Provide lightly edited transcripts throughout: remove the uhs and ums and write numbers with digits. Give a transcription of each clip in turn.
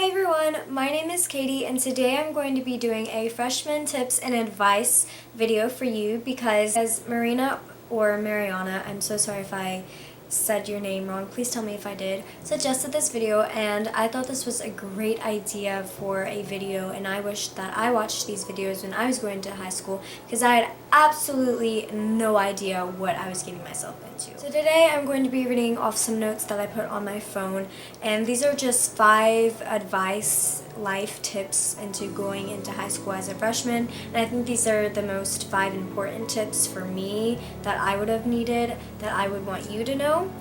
Hey everyone, my name is Katie and today I'm going to be doing a freshman tips and advice video for you because as Marina or Mariana, I'm so sorry if I said your name wrong, please tell me if I did, suggested this video and I thought this was a great idea for a video and I wish that I watched these videos when I was going to high school because I had absolutely no idea what I was getting myself into. So today I'm going to be reading off some notes that I put on my phone and these are just 5 advice life tips into going into high school as a freshman, and I think these are the most 5 important tips for me that I would have needed, that I would want you to know,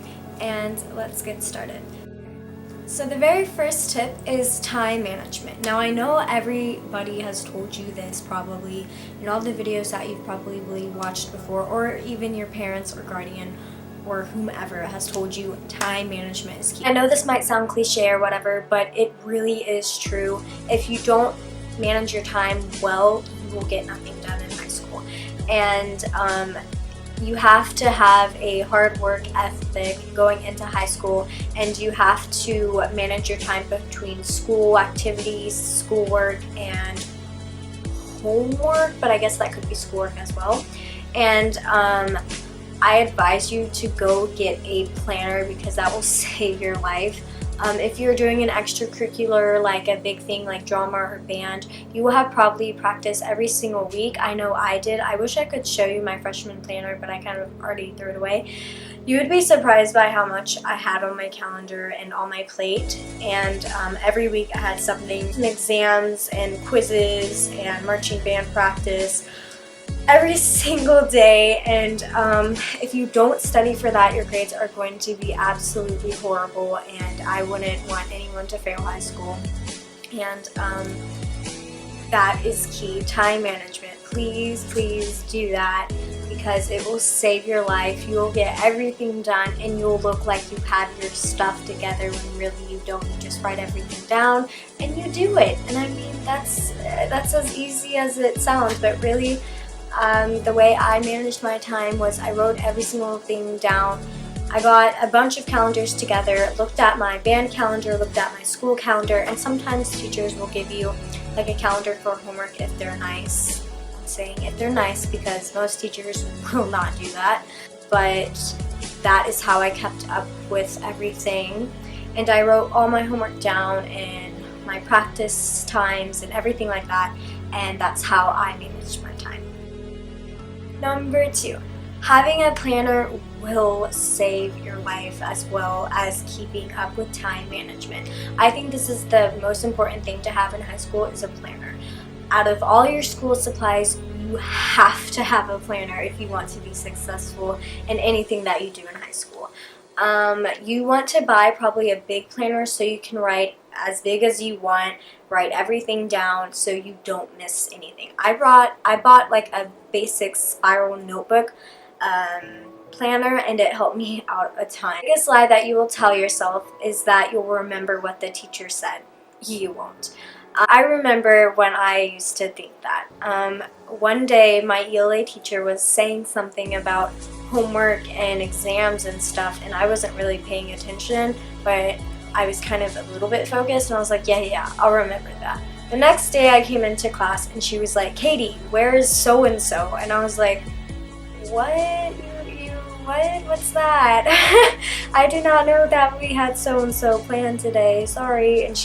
and let's get started. So the very first tip is time management. Now I know everybody has told you this probably in all the videos that you've probably watched before, or even your parents or guardian or whomever has told you time management is key. I know this might sound cliche or whatever, but it really is true. If you don't manage your time well, you will get nothing done in high school. And you have to have a hard work ethic going into high school, and you have to manage your time between school activities, schoolwork, and homework, but I guess that could be schoolwork as well. And I advise you to go get a planner because that will save your life. If you're doing an extracurricular, like a big thing like drama or band, you will have probably practice every single week. I know I did. I wish I could show you my freshman planner, but I kind of already threw it away. You would be surprised by how much I had on my calendar and on my plate, and every week I had something, some exams and quizzes and marching band practice every single day, and if you don't study for that, your grades are going to be absolutely horrible, and I wouldn't want anyone to fail high school. And that is key, time management. Please do that because it will save your life. You will get everything done and you'll look like you have your stuff together when really you don't. You just write everything down and you do it. And I mean, that's as easy as it sounds, but really the way I managed my time was I wrote every single thing down. I got a bunch of calendars together, looked at my band calendar, looked at my school calendar, and sometimes teachers will give you like a calendar for homework if they're nice. I'm saying if they're nice because most teachers will not do that, but that is how I kept up with everything. And I wrote all my homework down and my practice times and everything like that, and that's how I managed my time. Number 2, having a planner will save your life as well as keeping up with time management. I think this is the most important thing to have in high school is a planner. Out of all your school supplies, you have to have a planner if you want to be successful in anything that you do in high school. You want to buy probably a big planner so you can write as big as you want, write everything down so you don't miss anything. I bought like a basic spiral notebook planner, and it helped me out a ton. The biggest lie that you will tell yourself is that you'll remember what the teacher said. You won't. I remember when I used to think that. One day my ELA teacher was saying something about homework and exams and stuff, and I wasn't really paying attention, but I was kind of a little bit focused, and I was like, yeah, I'll remember that. The next day I came into class and she was like, Katie, where is so-and-so? And I was like, what? What? What's that? I did not know that we had so-and-so planned today, sorry. And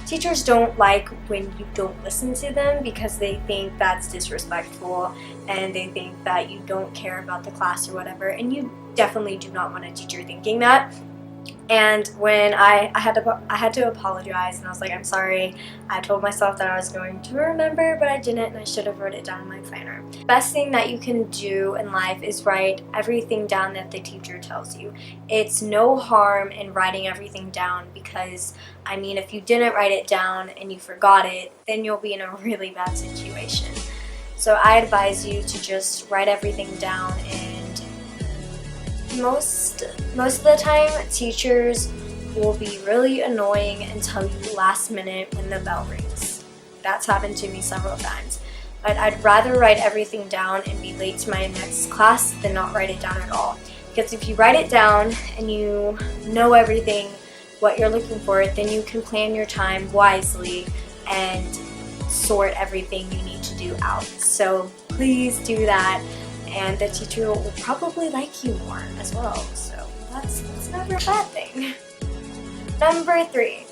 teachers don't like when you don't listen to them because they think that's disrespectful and they think that you don't care about the class or whatever, and you definitely do not want a teacher thinking that. And when I had to apologize, and I was like, I'm sorry. I told myself that I was going to remember, but I didn't, and I should have wrote it down in my planner. The best thing that you can do in life is write everything down that the teacher tells you. It's no harm in writing everything down because, I mean, if you didn't write it down and you forgot it, then you'll be in a really bad situation. So I advise you to just write everything down, and most of the time, teachers will be really annoying and tell you last minute when the bell rings. That's happened to me several times. But I'd rather write everything down and be late to my next class than not write it down at all. Because if you write it down and you know everything, what you're looking for, then you can plan your time wisely and sort everything you need to do out. So please do that, and the teacher will probably like you more as well. So that's never a bad thing. Number 3.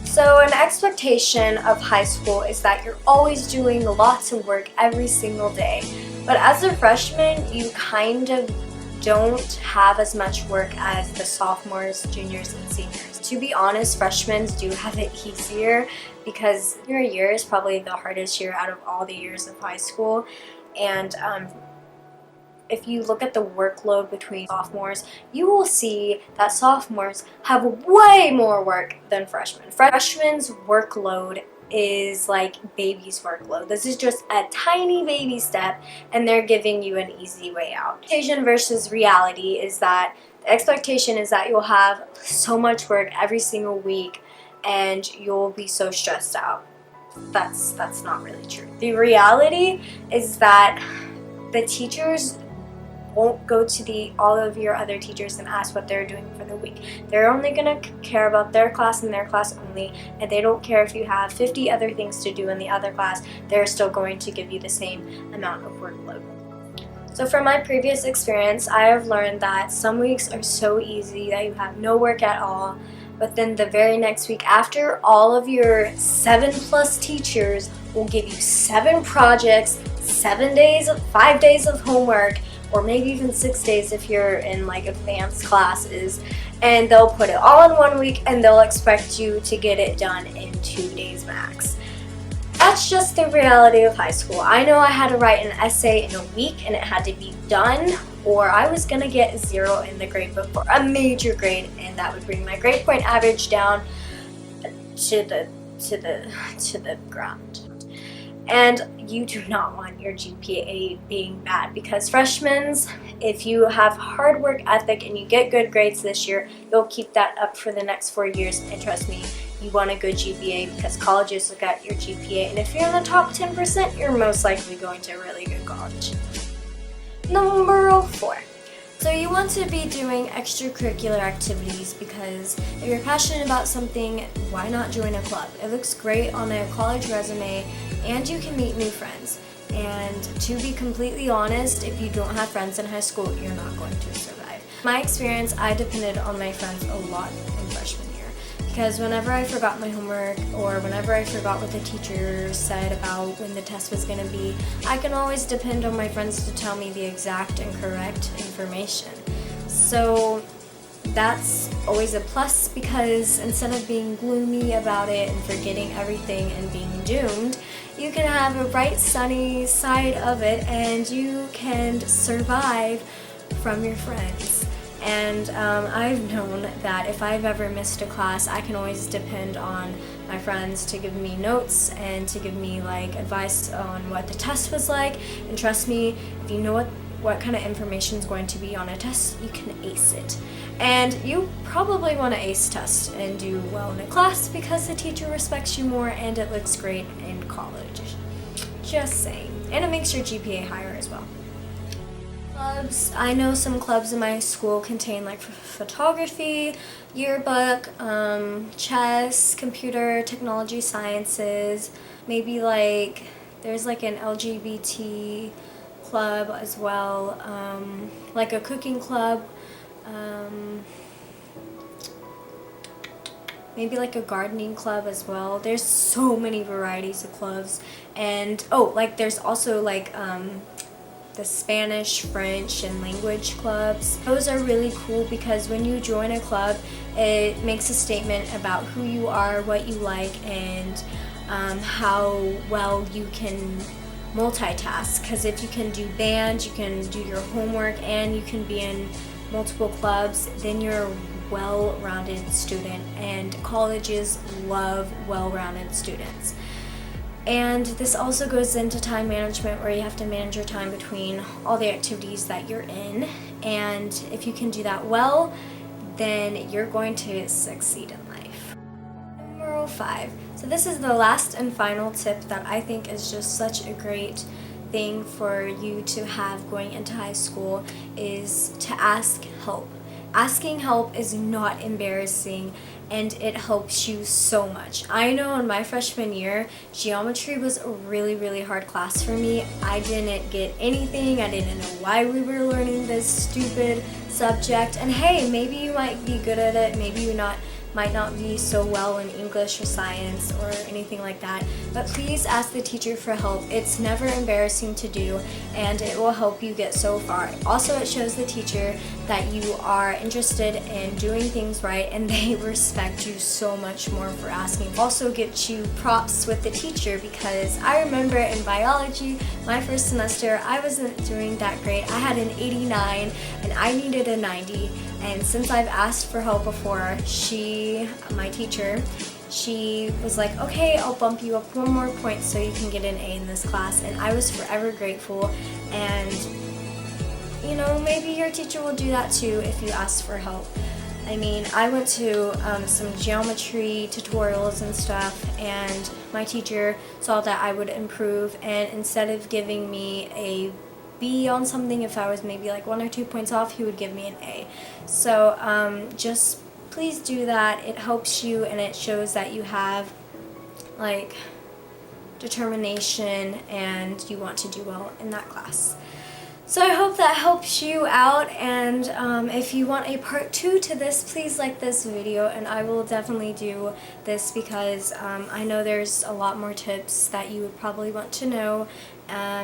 So an expectation of high school is that you're always doing lots of work every single day. But as a freshman, you kind of don't have as much work as the sophomores, juniors, and seniors. To be honest, freshmen do have it easier because your year is probably the hardest year out of all the years of high school. And if you look at the workload between sophomores, you will see that sophomores have way more work than freshmen. Freshmen's workload is like baby's workload. This is just a tiny baby step, and they're giving you an easy way out. Expectation versus reality is that the expectation is that you'll have so much work every single week and you'll be so stressed out. That's not really true. The reality is that the teachers won't go to all of your other teachers and ask what they're doing for the week. They're only going to care about their class and their class only, and they don't care if you have 50 other things to do in the other class. They're still going to give you the same amount of workload. So from my previous experience, I have learned that some weeks are so easy that you have no work at all, but then the very next week after, all of your 7+ teachers will give you 7 projects, 5 days of homework, or maybe even 6 days if you're in like advanced classes, and they'll put it all in 1 week and they'll expect you to get it done in 2 days max. That's just the reality of high school. I know I had to write an essay in a week and it had to be done, or I was gonna get 0 in the grade book for a major grade, and that would bring my grade point average down to the ground. And you do not want your GPA being bad, because freshmen, if you have hard work ethic and you get good grades this year, you'll keep that up for the next 4 years. And trust me, you want a good GPA because colleges look at your GPA, and if you're in the top 10%, you're most likely going to a really good college. Number 4. So you want to be doing extracurricular activities, because if you're passionate about something, why not join a club? It looks great on a college resume, and you can meet new friends. And to be completely honest, if you don't have friends in high school, you're not going to survive. My experience, I depended on my friends a lot in freshman year, because whenever I forgot my homework or whenever I forgot what the teacher said about when the test was going to be, I can always depend on my friends to tell me the exact and correct information. So that's always a plus, because instead of being gloomy about it and forgetting everything and being doomed, you can have a bright, sunny side of it, and you can survive from your friends. And I've known that if I've ever missed a class, I can always depend on my friends to give me notes and to give me like advice on what the test was like. And trust me, if you know what kind of information is going to be on a test, you can ace it. And you probably want to ace test and do well in a class, because the teacher respects you more and it looks great in college. Just saying. And it makes your GPA higher as well. Clubs. I know some clubs in my school contain like photography, yearbook, chess, computer, technology sciences, maybe like there's like an LGBT club as well, like a cooking club, maybe like a gardening club as well. There's so many varieties of clubs. And like there's also like the Spanish, French, and language clubs. Those are really cool because when you join a club, it makes a statement about who you are, what you like, and how well you can multitask. Because if you can do band, you can do your homework, and you can be in multiple clubs, then you're a well-rounded student, and colleges love well-rounded students. And this also goes into time management, where you have to manage your time between all the activities that you're in. And if you can do that well, then you're going to succeed in life. Number 5. So this is the last and final tip that I think is just such a great thing for you to have going into high school, is to ask help. asking help is not embarrassing, and it helps you so much. I know in my freshman year, geometry was a really hard class for me. I didn't get anything. I didn't know why we were learning this stupid subject. And hey, maybe you might be good at it, maybe you might not be so well in English or science or anything like that, but please ask the teacher for help. It's never embarrassing to do, and it will help you get so far. Also, it shows the teacher that you are interested in doing things right, and they respect you so much more for asking. Also get you props with the teacher, because I remember in biology, my first semester, I wasn't doing that great. I had an 89 and I needed a 90. And since I've asked for help before, my teacher, she was like, okay, I'll bump you up one more point so you can get an A in this class. And I was forever grateful. And, you know, maybe your teacher will do that too if you ask for help. I mean, I went to some geometry tutorials and stuff, and my teacher saw that I would improve, and instead of giving me a B on something, if I was maybe like 1 or 2 points off, he would give me an A. So just please do that. It helps you, and it shows that you have like determination and you want to do well in that class. So I hope that helps you out, and if you want a part 2 to this, please like this video, and I will definitely do this because I know there's a lot more tips that you would probably want to know,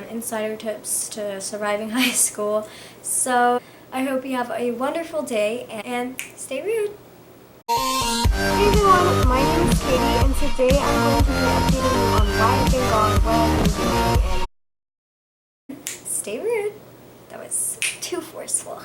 insider tips to surviving high school. So I hope you have a wonderful day, and stay rude! Hey everyone, my name is Katie, and today I'm going to be updating you on why I've been gone, what I've been doing, and stay rude. That was too forceful.